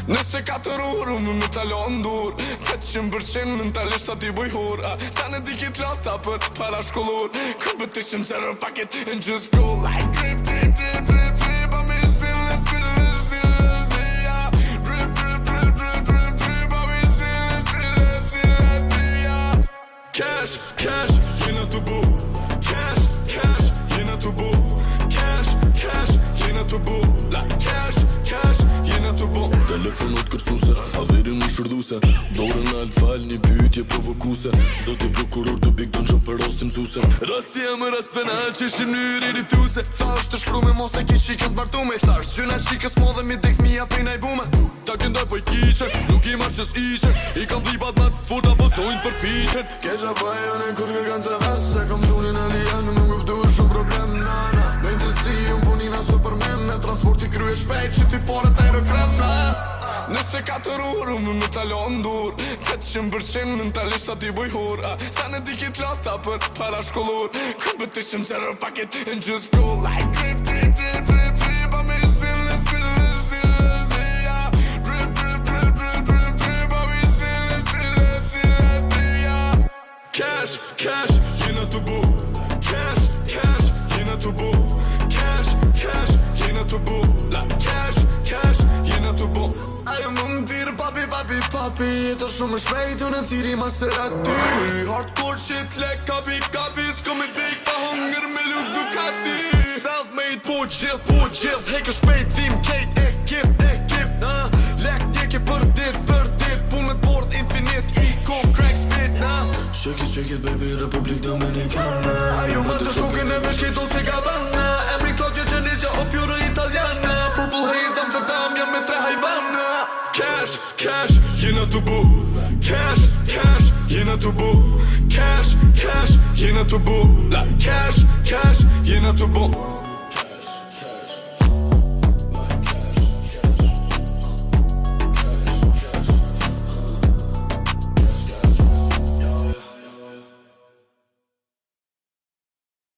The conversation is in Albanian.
24 orë unë në talon dur 800% mentalisht ati bëj hur Sa në dikit rata për para shkollur Competition zero fuck it and just go like drip drip drip drip drip I'm in silly Drip drip drip drip drip drip I'm in silly Cash, cash, jena të bu Cash, cash, jena të bu Cash, cash, jena të bu Like cash, cash, jena të bu Telefonot kërstuse, averin më shërduse Dorën altë fal, një pyetje provokuse Zoti prokuror të big don për rostim suse Rasti e më rast penal që ishim një irituse Tha është të shkru me mos e ki shikën t'bartume Tha është qyna shikës mo dhe mi dek fmija pejna i bume Ta këndaj po i kishe, nuk i marrë qës ishe I kam dhibat ma të furta postojnë për fishen Keqa pa e jone kur kërkan se ves Se kam tunin e lijanë më ngëptu shumë problem nana Me intësi unë punina superman Me transporti krye shpejt që ti pare të aerokrem 24 orë unë në talon dur 800% mentalisht ati bëj hur Sa në dikit rata për para shkollur Competition zero fuck it and just go like drip drip drip drip drip I'm in silly Drip drip drip drip drip drip I'm in silly Cash, cash, jena të bu Cash, cash, jena të bu Cash, cash, jena të bu Like cash, cash, jena të bu Ajo më më dirë papi, papi, papi Jeta shumë shpejt, unë në thiri Maserati Hardcore shit, like kapi, kapi S'ko me dek pa hunger me luk Ducati Self-made, po gjithë Heke shpejt, tim, kejt, ekip Lek tjeki për dit Punët bord, infinite, iko, crack spit, Shake it baby, Republik Dominikana Ajo më të shukën e vesh kejt Dolce Gabbana Emri Claudio Giannisja o pjura italiana Purple Haze Amsterdam jam me 3 hajbana Cash, cash, jena të bu Cash, cash, jena të bu Cash, cash, jena të bu Like cash, cash, jena të bu